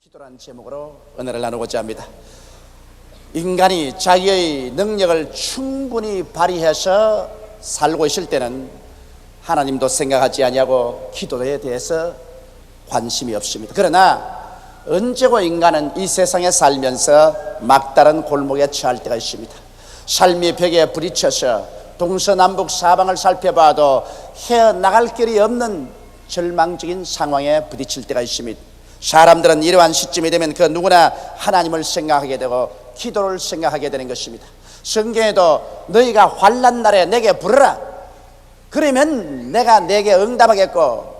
기도라는 제목으로 은혜를 나누고자 합니다. 인간이 자기의 능력을 충분히 발휘해서 살고 있을 때는 하나님도 생각하지 아니하고 기도에 대해서 관심이 없습니다. 그러나 언제고 인간은 이 세상에 살면서 막다른 골목에 처할 때가 있습니다. 삶의 벽에 부딪혀서 동서남북 사방을 살펴봐도 헤어나갈 길이 없는 절망적인 상황에 부딪힐 때가 있습니다. 사람들은 이러한 시점이 되면 그 누구나 하나님을 생각하게 되고 기도를 생각하게 되는 것입니다. 성경에도 너희가 환난 날에 내게 부르라, 그러면 내가 내게 응답하겠고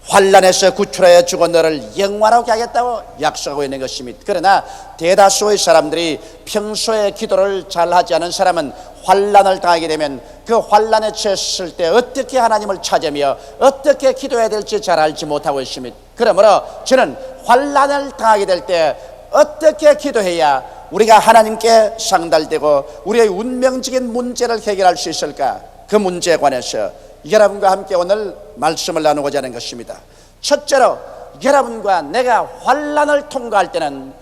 환난에서 구출하여 주고 너를 영화롭게 하겠다고 약속하고 있는 것입니다. 그러나 대다수의 사람들이 평소에 기도를 잘하지 않은 사람은 환난을 당하게 되면 그 환난에 처했을 때 어떻게 하나님을 찾으며 어떻게 기도해야 될지 잘 알지 못하고 있습니다. 그러므로 저는 환난을 당하게 될 때 어떻게 기도해야 우리가 하나님께 상달되고 우리의 운명적인 문제를 해결할 수 있을까, 그 문제에 관해서 여러분과 함께 오늘 말씀을 나누고자 하는 것입니다. 첫째로 여러분과 내가 환난을 통과할 때는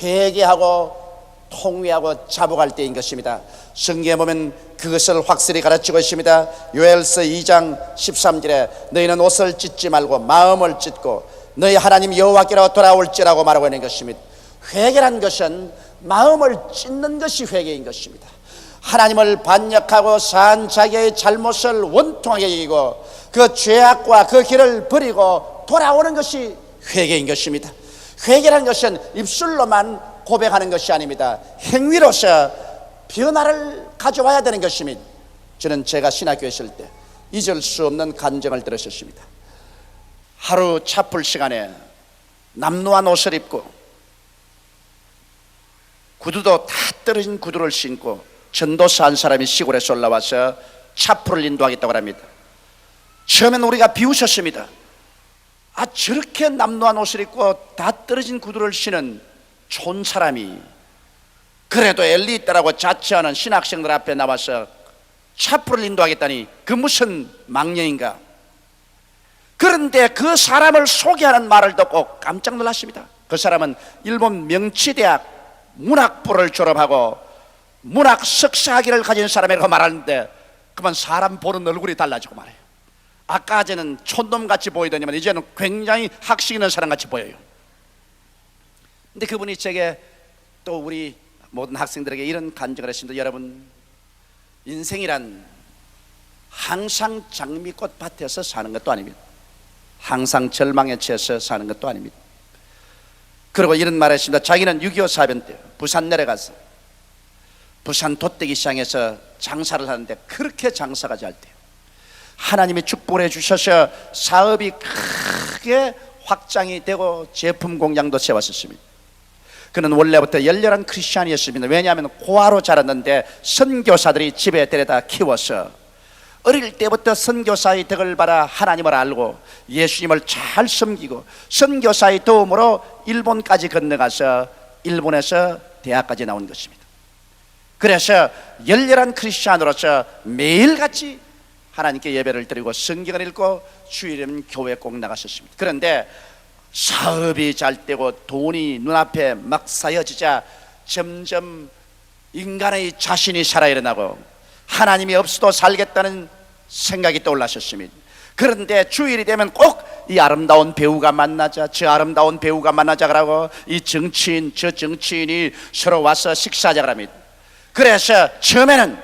회개하고 통회하고 자복할 때인 것입니다. 성경에 보면 그것을 확실히 가르치고 있습니다. 요엘서 2장 13절에 너희는 옷을 찢지 말고 마음을 찢고 너희 하나님 여호와께로 돌아올지라고 말하고 있는 것입니다. 회개란 것은 마음을 찢는 것이 회개인 것입니다. 하나님을 반역하고 산 자기의 잘못을 원통하게 여기고 그 죄악과 그 길을 버리고 돌아오는 것이 회개인 것입니다. 회개란 것은 입술로만 고백하는 것이 아닙니다. 행위로서 변화를 가져와야 되는 것입니다. 저는 제가 신학교에 있을 때 잊을 수 없는 간증을 들었습니다. 하루 차풀 시간에 남루한 옷을 입고 구두도 다 떨어진 구두를 신고 전도사 한 사람이 시골에서 올라와서 차풀을 인도하겠다고 합니다. 처음엔 우리가 비웃었습니다. 저렇게 남루한 옷을 입고 다 떨어진 구두를 신은 촌 사람이 그래도 엘리 있다라고 자처하는 신학생들 앞에 나와서 차풀을 인도하겠다니 그 무슨 망령인가. 그런데 그 사람을 소개하는 말을 듣고 깜짝 놀랐습니다. 그 사람은 일본 명치대학 문학부를 졸업하고 문학 석사학위를 가진 사람이라고 말하는데 그만 사람 보는 얼굴이 달라지고 말해요. 아까전에는 촌놈같이 보이더니만 이제는 굉장히 학식 있는 사람같이 보여요. 근데 그분이 제게 또 우리 모든 학생들에게 이런 간증을 했습니다. 여러분, 인생이란 항상 장미꽃 밭에서 사는 것도 아닙니다. 항상 절망에 처해서 사는 것도 아닙니다. 그리고 이런 말을 했습니다. 자기는 6.25 사변 때 부산 내려가서 부산 돗대기 시장에서 장사를 하는데 그렇게 장사가 잘 돼요. 하나님이 축복을 해주셔서 사업이 크게 확장이 되고 제품 공장도 세웠었습니다. 그는 원래부터 열렬한 크리스찬이었습니다. 왜냐하면 고아로 자랐는데 선교사들이 집에 데려다 키워서 어릴 때부터 선교사의 덕을 받아 하나님을 알고 예수님을 잘 섬기고 선교사의 도움으로 일본까지 건너가서 일본에서 대학까지 나온 것입니다. 그래서 열렬한 크리스찬으로서 매일같이 하나님께 예배를 드리고 성경을 읽고 주일에는 교회 꼭 나갔었습니다. 그런데 사업이 잘 되고 돈이 눈앞에 막 쌓여지자 점점 인간의 자신이 살아 일어나고 하나님이 없어도 살겠다는 생각이 떠올랐었습니다. 그런데 주일이 되면 꼭 이 아름다운 배우가 만나자, 저 아름다운 배우가 만나자 그러고 이 정치인 저 정치인이 서로 와서 식사하자 그럽니다. 그래서 처음에는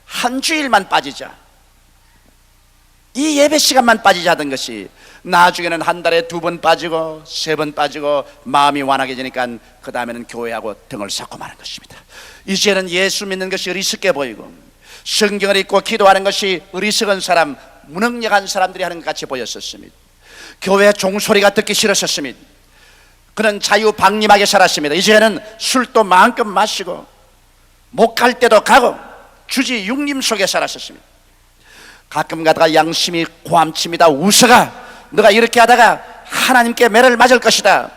한 주일만 빠지자, 이 예배 시간만 빠지자 하던 것이 나중에는 한 달에 2번 빠지고 3번 빠지고 마음이 완악해지니까 그 다음에는 교회하고 등을 쌓고 마는 것입니다. 이제는 예수 믿는 것이 어리석게 보이고 성경을 읽고 기도하는 것이 어리석은 사람, 무능력한 사람들이 하는 것 같이 보였었습니다. 교회 종소리가 듣기 싫었었습니다. 그는 자유방림하게 살았습니다. 이제는 술도 마음껏 마시고 못 갈 때도 가고 주지 육림 속에 살았었습니다. 가끔 가다가 양심이 고함칩니다. 웃어가, 너가 이렇게 하다가 하나님께 매를 맞을 것이다.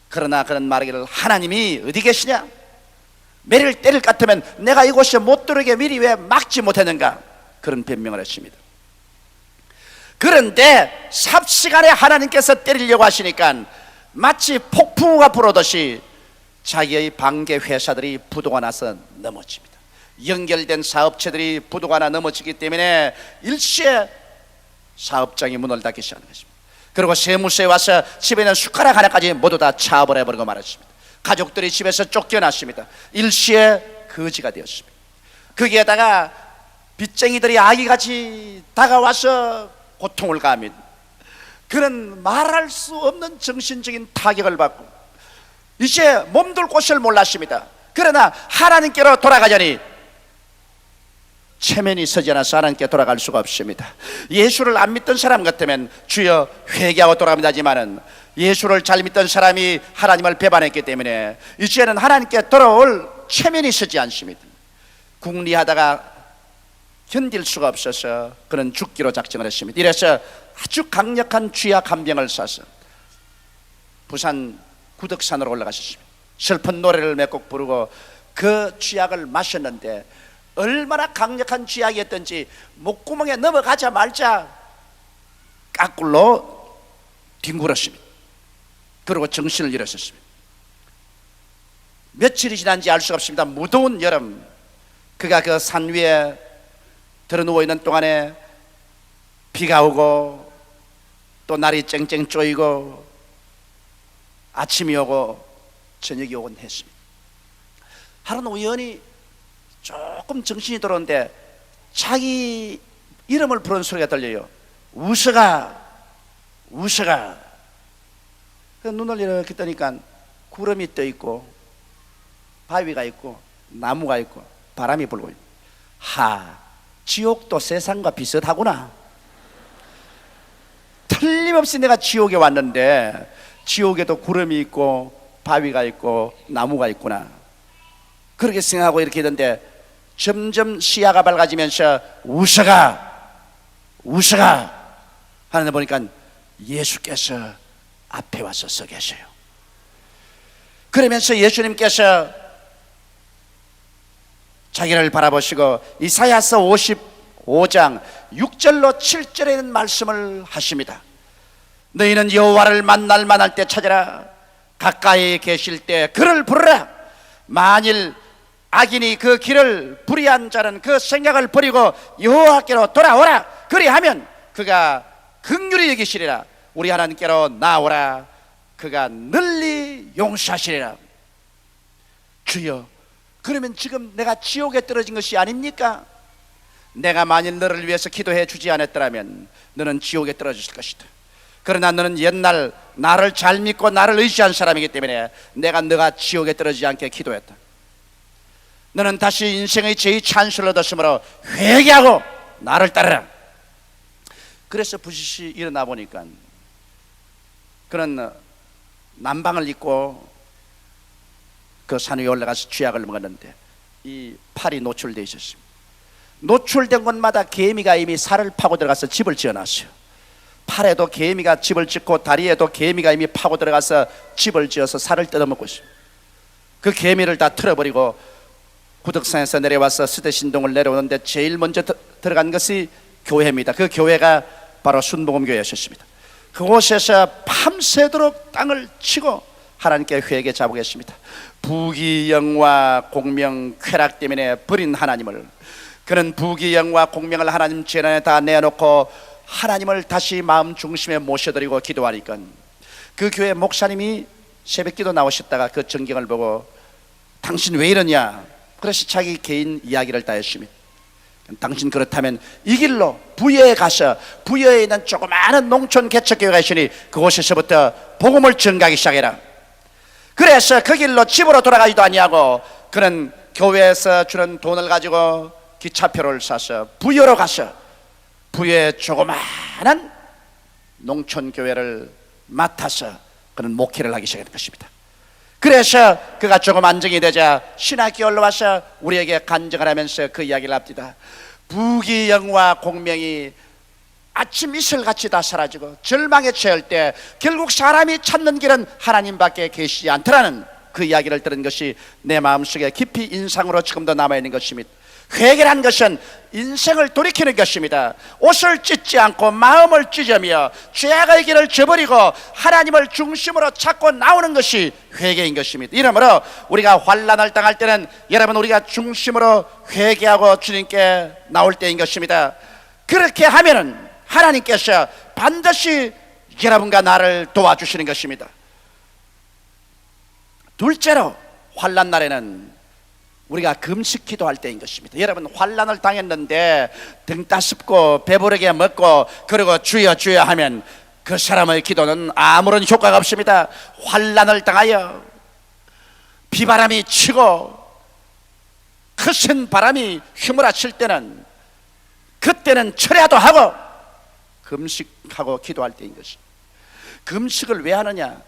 그러나 그는 말하기를 하나님이 어디 계시냐? 매를 때릴 것 같으면 내가 이곳에 못 들어오게 미리 왜 막지 못했는가? 그런 변명을 했습니다. 그런데 삽시간에 하나님께서 때리려고 하시니까 마치 폭풍우가 불어오듯이 자기의 반개 회사들이 부도가 나서 넘어집니다. 연결된 사업체들이 부도가 나 넘어지기 때문에 일시에 사업장이 문을 닫기 시작하는 것입니다. 그리고 세무서에 와서 집에 있는 숟가락 하나까지 모두 다 차버려버리고 말았습니다. 가족들이 집에서 쫓겨났습니다. 일시에 거지가 되었습니다. 거기에다가 빚쟁이들이 아기같이 다가와서 고통을 가합니다. 그는 말할 수 없는 정신적인 타격을 받고 이제 몸둘 곳을 몰랐습니다. 그러나 하나님께로 돌아가자니 체면이 서지 않아서 하나님께 돌아갈 수가 없습니다. 예수를 안 믿던 사람 같으면 주여 회개하고 돌아갑니다 하지만은 예수를 잘 믿던 사람이 하나님을 배반했기 때문에 이제는 하나님께 돌아올 체면이 서지 않습니다. 궁리하다가 견딜 수가 없어서 그는 죽기로 작정을 했습니다. 이래서 아주 강력한 쥐약 한 병을 싸서 부산 구덕산으로 올라가셨습니다. 슬픈 노래를 몇 곡 부르고 그 쥐약을 마셨는데 얼마나 강력한 쥐약이었던지 목구멍에 넘어가자 말자 까꿀로 뒹굴었습니다. 그리고 정신을 잃었습니다. 며칠이 지난지 알 수가 없습니다. 무더운 여름 그가 그 산 위에 들어누워 있는 동안에 비가 오고 또 날이 쨍쨍 쪼이고 아침이 오고 저녁이 오곤 했습니다. 하루는 우연히 조금 정신이 들어오는데 자기 이름을 부르는 소리가 들려요. 우서가 우서가. 눈을 이렇게 뜨니까 구름이 떠 있고 바위가 있고 나무가 있고 바람이 불고 있고 지옥도 세상과 비슷하구나. 틀림없이 내가 지옥에 왔는데 지옥에도 구름이 있고 바위가 있고 나무가 있구나. 그렇게 생각하고 이렇게 있는데 점점 시야가 밝아지면서 우서가 우서가 하는데 보니까 예수께서 앞에 와서 서 계셔요. 그러면서 예수님께서 자기를 바라보시고 이사야서 55장 6절로 7절에 있는 말씀을 하십니다. 너희는 여호와를 만날 만할 때 찾아라. 가까이 계실 때 그를 부르라. 만일 악인이 그 길을 불의한 자는 그 생각을 버리고 여호와께로 돌아오라. 그리하면 그가 긍휼히 여기시리라. 우리 하나님께로 나오라. 그가 널리 용서하시리라. 주여, 그러면 지금 내가 지옥에 떨어진 것이 아닙니까? 내가 만일 너를 위해서 기도해 주지 않았더라면 너는 지옥에 떨어졌을 것이다. 그러나 너는 옛날 나를 잘 믿고 나를 의지한 사람이기 때문에 내가 너가 지옥에 떨어지지 않게 기도했다. 너는 다시 인생의 제2찬스를 얻었으므로 회개하고 나를 따르라. 그래서 부시시 일어나 보니까 그는 남방을 입고 그 산 위에 올라가서 쥐약을 먹었는데 이 팔이 노출되어 있었습니다. 노출된 곳마다 개미가 이미 살을 파고 들어가서 집을 지어놨어요. 팔에도 개미가 집을 짓고 다리에도 개미가 이미 파고 들어가서 집을 지어서 살을 뜯어먹고 있어요. 그 개미를 다 틀어버리고 구덕산에서 내려와서 스대신동을 내려오는데 제일 먼저 들어간 것이 교회입니다. 그 교회가 바로 순복음교회였습니다. 그곳에서 밤새도록 땅을 치고 하나님께 회개 잡으겠습니다. 부귀영화 공명 쾌락 때문에 버린 하나님을, 그는 부귀영화 공명을 하나님 재단에 다 내놓고 하나님을 다시 마음 중심에 모셔드리고 기도하니까 그 교회 목사님이 새벽기도 나오셨다가 그 전경을 보고 당신 왜 이러냐, 그래서 자기 개인 이야기를 다 했습니다. 당신 그렇다면 이 길로 부여에 가서 부여에 있는 조그마한 농촌 개척교회가 있으니 그곳에서부터 복음을 전가하기 시작해라. 그래서 그 길로 집으로 돌아가지도 아니하고 그는 교회에서 주는 돈을 가지고 기차표를 사서 부여로 가서 부여의 조그마한 농촌교회를 맡아서 그는 목회를 하기 시작한 것입니다. 그래서 그가 조금 안정이 되자 신학교에 올라와서 우리에게 간증을 하면서 그 이야기를 합니다. 부귀영화 공명이 아침 이슬같이 다 사라지고 절망에 처할 때 결국 사람이 찾는 길은 하나님밖에 계시지 않더라는 그 이야기를 들은 것이 내 마음속에 깊이 인상으로 지금도 남아있는 것입니다. 회개란 것은 인생을 돌이키는 것입니다. 옷을 찢지 않고 마음을 찢으며 죄악의 길을 저버리고 하나님을 중심으로 찾고 나오는 것이 회개인 것입니다. 이러므로 우리가 환난을 당할 때는 여러분 우리가 중심으로 회개하고 주님께 나올 때인 것입니다. 그렇게 하면은 하나님께서 반드시 여러분과 나를 도와주시는 것입니다. 둘째로 환난 날에는 우리가 금식 기도할 때인 것입니다. 여러분 환난을 당했는데 등 따숩고 배부르게 먹고 그리고 주여 주여 하면 그 사람의 기도는 아무런 효과가 없습니다. 환난을 당하여 비바람이 치고 거센 바람이 휘몰아칠 때는 그때는 철야도 하고 금식하고 기도할 때인 것입니다. 금식을 왜 하느냐?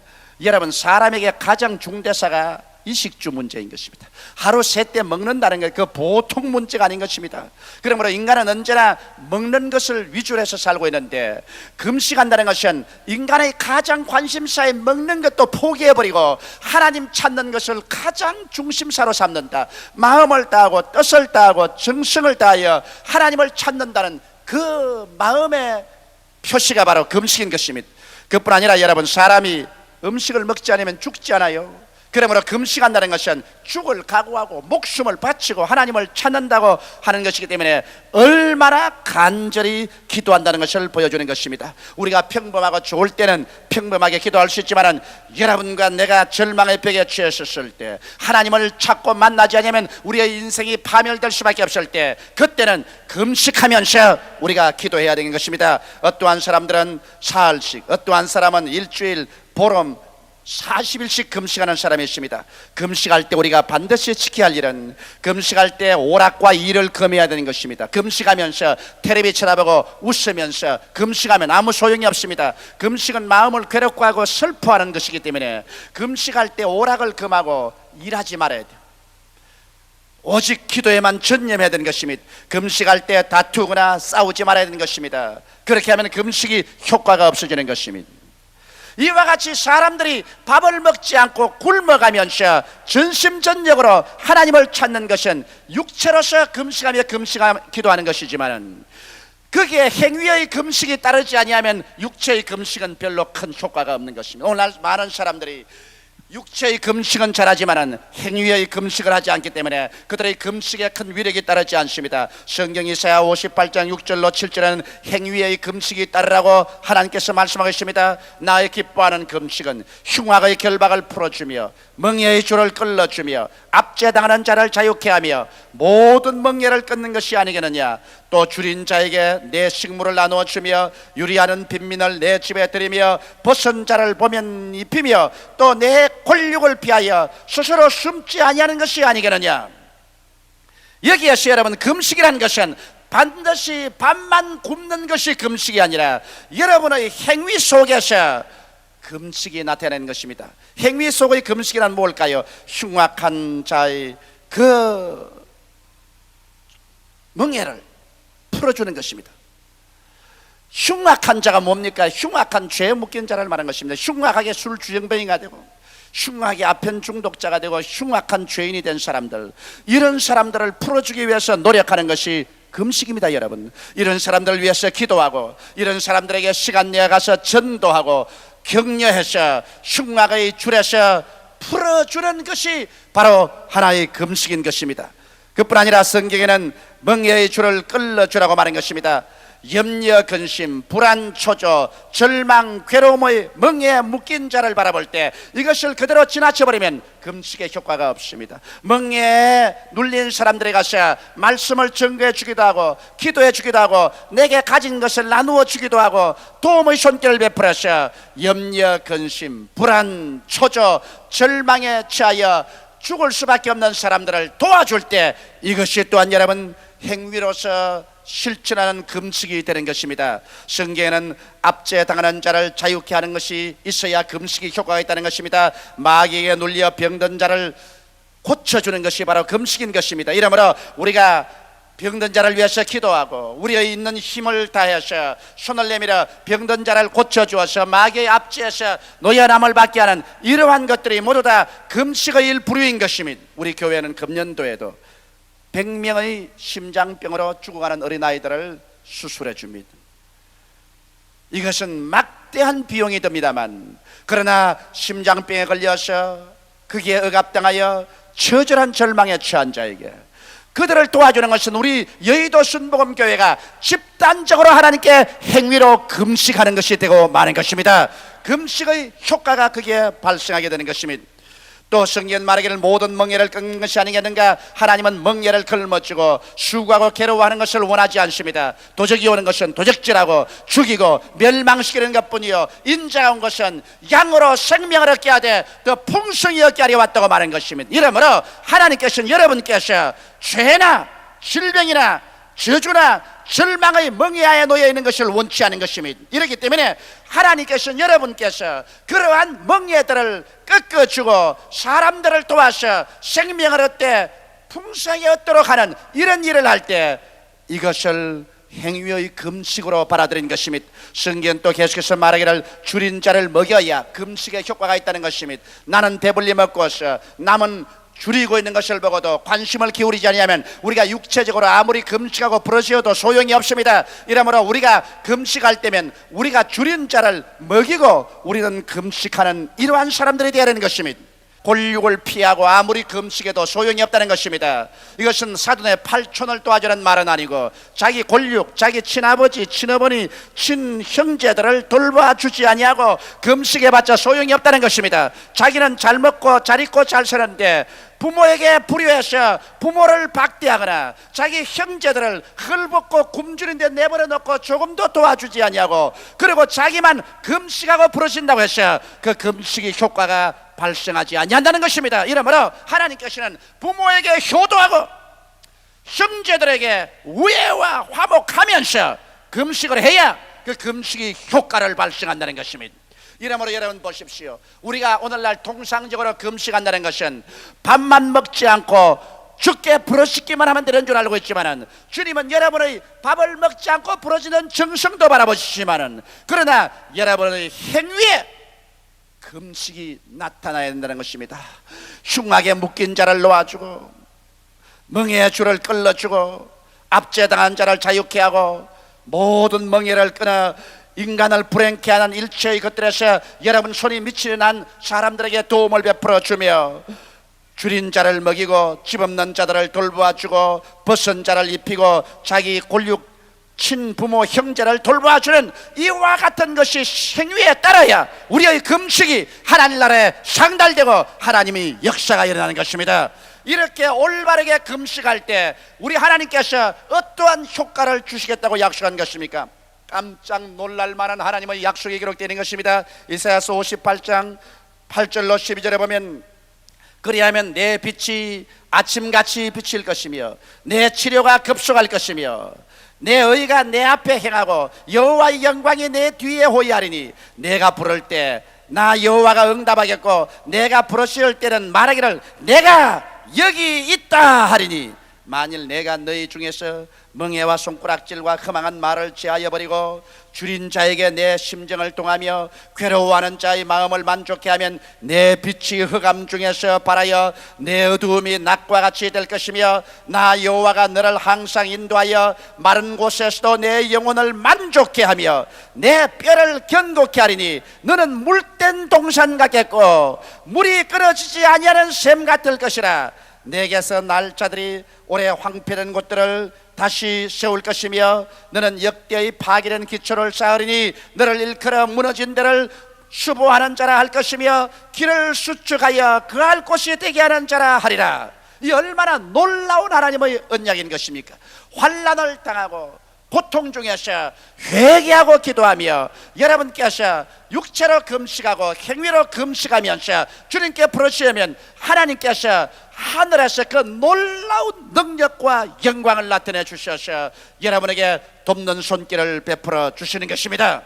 여러분 사람에게 가장 중대사가 이식주 문제인 것입니다. 하루 세 때 먹는다는 게 그 보통 문제가 아닌 것입니다. 그러므로 인간은 언제나 먹는 것을 위주로 해서 살고 있는데 금식한다는 것은 인간의 가장 관심사에 먹는 것도 포기해버리고 하나님 찾는 것을 가장 중심사로 삼는다. 마음을 다하고 뜻을 다하고 정성을 다하여 하나님을 찾는다는 그 마음의 표시가 바로 금식인 것입니다. 그뿐 아니라 여러분 사람이 음식을 먹지 않으면 죽지 않아요. 그러므로 금식한다는 것은 죽을 각오하고 목숨을 바치고 하나님을 찾는다고 하는 것이기 때문에 얼마나 간절히 기도한다는 것을 보여주는 것입니다. 우리가 평범하고 좋을 때는 평범하게 기도할 수 있지만 여러분과 내가 절망의 벽에 처했을 때 하나님을 찾고 만나지 않으면 우리의 인생이 파멸될 수밖에 없을 때 그때는 금식하면서 우리가 기도해야 되는 것입니다. 어떠한 사람들은 사흘씩, 어떠한 사람은 일주일, 보름, 40일씩 금식하는 사람이 있습니다. 금식할 때 우리가 반드시 지켜야 할 일은 금식할 때 오락과 일을 금해야 되는 것입니다. 금식하면서 텔레비 쳐다보고 웃으면서 금식하면 아무 소용이 없습니다. 금식은 마음을 괴롭고 하고 슬퍼하는 것이기 때문에 금식할 때 오락을 금하고 일하지 말아야 돼요. 오직 기도에만 전념해야 되는 것입니다. 금식할 때 다투거나 싸우지 말아야 되는 것입니다. 그렇게 하면 금식이 효과가 없어지는 것입니다. 이와 같이 사람들이 밥을 먹지 않고 굶어가면서 전심전력으로 하나님을 찾는 것은 육체로서 금식하며 기도하는 것이지만 그게 행위의 금식이 따르지 아니하면 육체의 금식은 별로 큰 효과가 없는 것입니다. 오늘 많은 사람들이 육체의 금식은 잘하지만 행위의 금식을 하지 않기 때문에 그들의 금식에 큰 위력이 따르지 않습니다. 성경 이사야 58장 6절로 7절에는 행위의 금식이 따르라고 하나님께서 말씀하고 있습니다. 나의 기뻐하는 금식은 흉악의 결박을 풀어주며 멍에의 줄을 끌어주며 압제당하는 자를 자유케 하며 모든 멍에를 끊는 것이 아니겠느냐. 또 줄인 자에게 내 식물을 나누어 주며 유리하는 빈민을 내 집에 들이며 벗은 자를 보면 입히며 또 내 권력을 피하여 스스로 숨지 아니하는 것이 아니겠느냐. 여기에서 여러분 금식이라는 것은 반드시 밥만 굶는 것이 금식이 아니라 여러분의 행위 속에서 금식이 나타내는 것입니다. 행위 속의 금식이란 뭘까요? 흉악한 자의 그 멍에를 풀어주는 것입니다. 흉악한 자가 뭡니까? 흉악한 죄에 묶인 자를 말하는 것입니다. 흉악하게 술 주정뱅이가 되고 흉악하게 아편 중독자가 되고 흉악한 죄인이 된 사람들, 이런 사람들을 풀어주기 위해서 노력하는 것이 금식입니다. 여러분, 이런 사람들을 위해서 기도하고 이런 사람들에게 시간 내어 가서 전도하고 격려해서 흉악의 줄에서 풀어주는 것이 바로 하나의 금식인 것입니다. 그뿐 아니라 성경에는 멍에의 줄을 끌어주라고 말한 것입니다. 염려, 근심, 불안, 초조, 절망, 괴로움의 멍에에 묶인 자를 바라볼 때 이것을 그대로 지나쳐버리면 금식의 효과가 없습니다. 멍에에 눌린 사람들에 가서 말씀을 증거해 주기도 하고 기도해 주기도 하고 내게 가진 것을 나누어 주기도 하고 도움의 손길을 베풀어서 염려, 근심, 불안, 초조, 절망에 처하여 죽을 수밖에 없는 사람들을 도와줄 때 이것이 또한 여러분 행위로서 실천하는 금식이 되는 것입니다. 성경에는 압제당하는 자를 자유케 하는 것이 있어야 금식이 효과가 있다는 것입니다. 마귀에게 눌려 병든 자를 고쳐주는 것이 바로 금식인 것입니다. 이러므로 우리가 병든 자를 위해서 기도하고 우리의 있는 힘을 다해서 손을 내밀어 병든 자를 고쳐주어서 마귀의 압제에서 노여남을 받게 하는 이러한 것들이 모두 다 금식의 일부류인 것입니다. 우리 교회는 금년도에도 100명의 심장병으로 죽어가는 어린아이들을 수술해 줍니다. 이것은 막대한 비용이 듭니다만, 그러나 심장병에 걸려서 거기에 억압당하여 처절한 절망에 처한 자에게 그들을 도와주는 것은 우리 여의도 순복음교회가 집단적으로 하나님께 행위로 금식하는 것이 되고 마는 것입니다. 금식의 효과가 거기에 발생하게 되는 것입니다. 또 성경은 말하기를 모든 멍에를 끊는 것이 아니겠는가. 하나님은 멍에를 걸머쥐고 수고하고 괴로워하는 것을 원하지 않습니다. 도적이 오는 것은 도적질하고 죽이고 멸망시키는 것뿐이요, 인자가 온 것은 양으로 생명을 얻게 하되 더 풍성히 얻게 하려 왔다고 말한 것입니다. 이러므로 하나님께서는 여러분께서 죄나 질병이나 저주나 절망의 멍에하에 놓여 있는 것을 원치 않은 것입니다. 이렇기 때문에 하나님께서는 여러분께서 그러한 멍에들을 꺾어주고 사람들을 도와서 생명을 얻되 풍성히 얻도록 하는 이런 일을 할 때 이것을 행위의 금식으로 받아들인 것입니다. 성경은 또 계속해서 말하기를 줄인 자를 먹여야 금식의 효과가 있다는 것입니다. 나는 배불리 먹고서 남은 줄이고 있는 것을 보고도 관심을 기울이지 않으면 우리가 육체적으로 아무리 금식하고 부러지어도 소용이 없습니다. 이러므로 우리가 금식할 때면 우리가 줄인 자를 먹이고 우리는 금식하는 이러한 사람들이 되어야 하는 것입니다. 골육을 피하고 아무리 금식해도 소용이 없다는 것입니다. 이것은 사돈의 팔촌을 도와주는 말은 아니고 자기 골육, 자기 친아버지, 친어머니, 친형제들을 돌봐주지 아니하고 금식해봤자 소용이 없다는 것입니다. 자기는 잘 먹고 잘 입고 잘 사는데 부모에게 불효해서 부모를 박대하거나 자기 형제들을 헐벗고 굶주린 데 내버려 놓고 조금도 도와주지 아니하고, 그리고 자기만 금식하고 부러진다고 해서 그 금식의 효과가 발생하지 아니한다는 것입니다. 이러므로 하나님께서는 부모에게 효도하고 형제들에게 우애와 화목하면서 금식을 해야 그 금식의 효과를 발생한다는 것입니다. 이러므로 여러분 보십시오. 우리가 오늘날 통상적으로 금식한다는 것은 밥만 먹지 않고 죽게 부러지기만 하면 되는 줄 알고 있지만은, 주님은 여러분의 밥을 먹지 않고 부러지는 정성도 바라보시지만은, 그러나 여러분의 행위에 금식이 나타나야 된다는 것입니다. 흉하게 묶인 자를 놓아주고 멍에의 줄을 끌어주고 압제당한 자를 자유케 하고 모든 멍에를 끊어 인간을 불행케 하는 일체의 것들에서 여러분 손이 미치는 한 사람들에게 도움을 베풀어 주며 줄인 자를 먹이고 집 없는 자들을 돌보아주고 벗은 자를 입히고 자기 골육 친부모 형제를 돌봐주는 이와 같은 것이 행위에 따라야 우리의 금식이 하나님 나라에 상달되고 하나님의 역사가 일어나는 것입니다. 이렇게 올바르게 금식할 때 우리 하나님께서 어떠한 효과를 주시겠다고 약속한 것입니까? 깜짝 놀랄 만한 하나님의 약속이 기록되는 것입니다. 이사야서 58장 8절로 12절에 보면, 그리하면 내 빛이 아침같이 비칠 것이며 내 치료가 급속할 것이며 내 의가 내 앞에 행하고 여호와의 영광이 내 뒤에 호위하리니, 내가 부를 때 나 여호와가 응답하겠고 내가 부르실 때는 말하기를 내가 여기 있다 하리니, 만일 내가 너희 중에서 멍에와 손가락질과 흠앙한 말을 제하여 버리고 줄인 자에게 내 심정을 통하며 괴로워하는 자의 마음을 만족케 하면 내 빛이 흑암 중에서 발하여 내 어두움이 낮과 같이 될 것이며, 나 여호와가 너를 항상 인도하여 마른 곳에서도 내 영혼을 만족케 하며 내 뼈를 견고케 하리니, 너는 물된 동산 같겠고 물이 끊어지지 아니하는 샘 같을 것이라. 내게서 날 자들이 오래 황폐된 곳들을 다시 세울 것이며 너는 역대의 파괴된 기초를 쌓으리니, 너를 일컬어 무너진 데를 수보하는 자라 할 것이며 길을 수축하여 그할 곳이 되게 하는 자라 하리라. 이 얼마나 놀라운 하나님의 언약인 것입니까? 환난을 당하고 고통 중에서 회개하고 기도하며 여러분께서 육체로 금식하고 행위로 금식하면서 주님께 부르시면 하나님께서 하늘에서 그 놀라운 능력과 영광을 나타내 주셔서 여러분에게 돕는 손길을 베풀어 주시는 것입니다.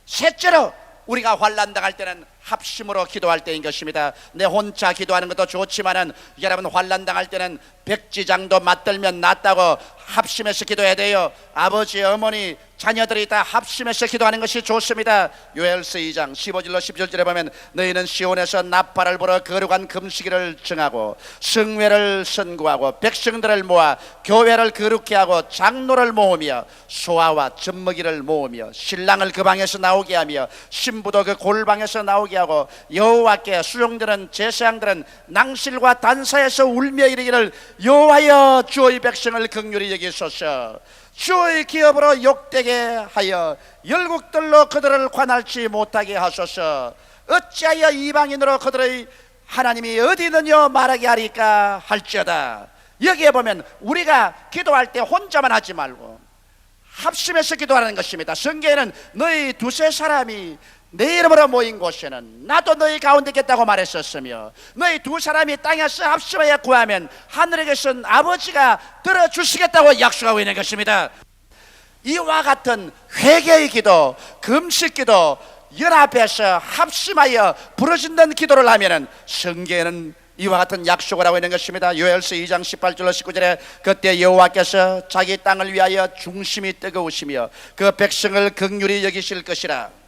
셋째로, 우리가 환난 당할 때는 합심으로 기도할 때인 것입니다. 내 혼자 기도하는 것도 좋지만은 여러분 환난 당할 때는 백지장도 맞들면 낫다고 합심해서 기도해야 돼요. 아버지, 어머니, 자녀들이 다 합심해서 기도하는 것이 좋습니다. 요엘서 2장 15절로 17절에 보면 너희는 시온에서 나팔을 불어 거룩한 금식일을 정하고 성회를 선구하고 백성들을 모아 교회를 거룩케 하고 장로를 모으며 소아와 젖먹이를 모으며 신랑을 그 방에서 나오게 하며 신부도 그 골방에서 나오게 하고 여호와께 수종드는 제사장들은 낭실과 단사에서 울며 이르기를 여호와여 주의 백성을 긍휼히 여기소서. 주의 기업으로 욕되게 하여 열국들로 그들을 관할치 못하게 하소서. 어찌하여 이방인으로 그들의 하나님이 어디 있느냐 말하게 하리까 할지어다. 여기에 보면 우리가 기도할 때 혼자만 하지 말고 합심해서 기도하는 것입니다. 성경에는 너희 두세 사람이 내 이름으로 모인 곳에는 나도 너희 가운데 있겠다고 말했었으며 너희 두 사람이 땅에서 합심하여 구하면 하늘에 계신 아버지가 들어주시겠다고 약속하고 있는 것입니다. 이와 같은 회개의 기도, 금식 기도, 연합해서 합심하여 부르짖는 기도를 하면은 성경에는 이와 같은 약속을 하고 있는 것입니다. 요엘서 2장 18절로 19절에 그때 여호와께서 자기 땅을 위하여 중심이 뜨거우시며 그 백성을 긍휼히 여기실 것이라.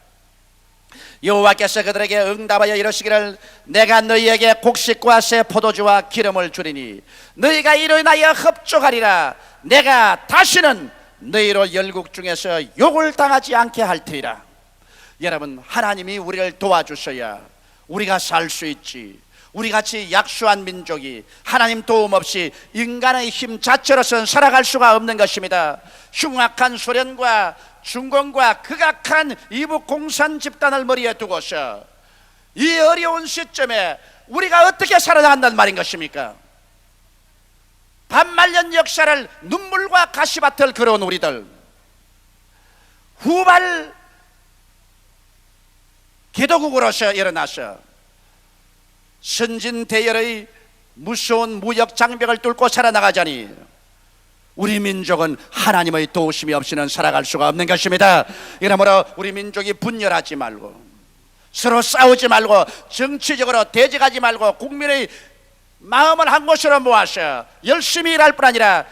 여호와께서 그들에게 응답하여 이르시기를 내가 너희에게 곡식과 새 포도주와 기름을 주리니 너희가 이로 인하여 흡족하리라. 내가 다시는 너희로 열국 중에서 욕을 당하지 않게 할 테니라. 여러분, 하나님이 우리를 도와주셔야 우리가 살 수 있지. 우리같이 약소한 민족이 하나님 도움 없이 인간의 힘 자체로서는 살아갈 수가 없는 것입니다. 흉악한 소련과 중공과 극악한 이북 공산 집단을 머리에 두고서 이 어려운 시점에 우리가 어떻게 살아나간다는 말인 것입니까? 반말년 역사를 눈물과 가시밭을 걸어온 우리들, 후발 개도국으로서 일어나서 선진대열의 무서운 무역 장벽을 뚫고 살아나가자니 우리 민족은 하나님의 도우심이 없이는 살아갈 수가 없는 것입니다. 이러므로 우리 민족이 분열하지 말고 서로 싸우지 말고 정치적으로 대적하지 말고 국민의 마음을 한 곳으로 모아서 열심히 일할 뿐 아니라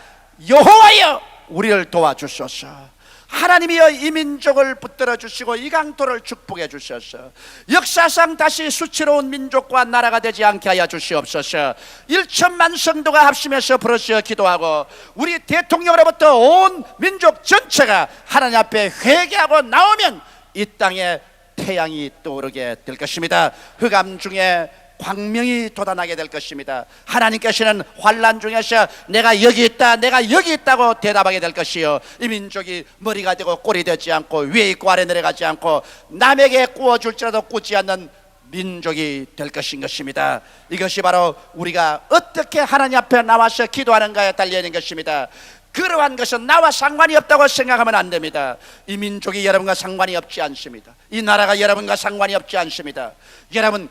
여호와여 우리를 도와주소서. 하나님이여 이 민족을 붙들어 주시고 이 강토를 축복해 주셔서 역사상 다시 수치로운 민족과 나라가 되지 않게 하여 주시옵소서. 1천만 성도가 합심해서 부르짖어 기도하고 우리 대통령으로부터 온 민족 전체가 하나님 앞에 회개하고 나오면 이 땅에 태양이 떠오르게 될 것입니다. 흑암 중에 광명이 돋아나게 될 것입니다. 하나님께서는 환난 중에서 내가 여기 있다, 내가 여기 있다고 대답하게 될 것이요, 이 민족이 머리가 되고 꼴이 되지 않고 위에 있고 아래 내려가지 않고 남에게 구워줄지라도 꽂지 않는 민족이 될 것인 것입니다. 이것이 바로 우리가 어떻게 하나님 앞에 나와서 기도하는가에 달려있는 것입니다. 그러한 것은 나와 상관이 없다고 생각하면 안 됩니다. 이 민족이 여러분과 상관이 없지 않습니다. 이 나라가 여러분과 상관이 없지 않습니다. 여러분,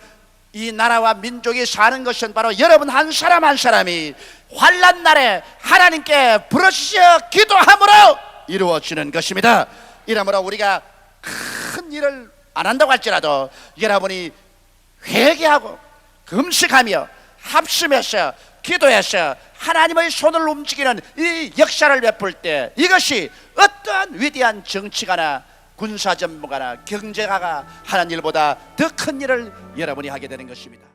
이 나라와 민족이 사는 것은 바로 여러분 한 사람 한 사람이 환난 날에 하나님께 부르짖어 기도함으로 이루어지는 것입니다. 이러므로 우리가 큰 일을 안 한다고 할지라도 여러분이 회개하고 금식하며 합심해서 기도해서 하나님의 손을 움직이는 이 역사를 베풀 때 이것이 어떠한 위대한 정치가나 군사 전문가나 경제가가 하는 일보다 더 큰 일을 여러분이 하게 되는 것입니다.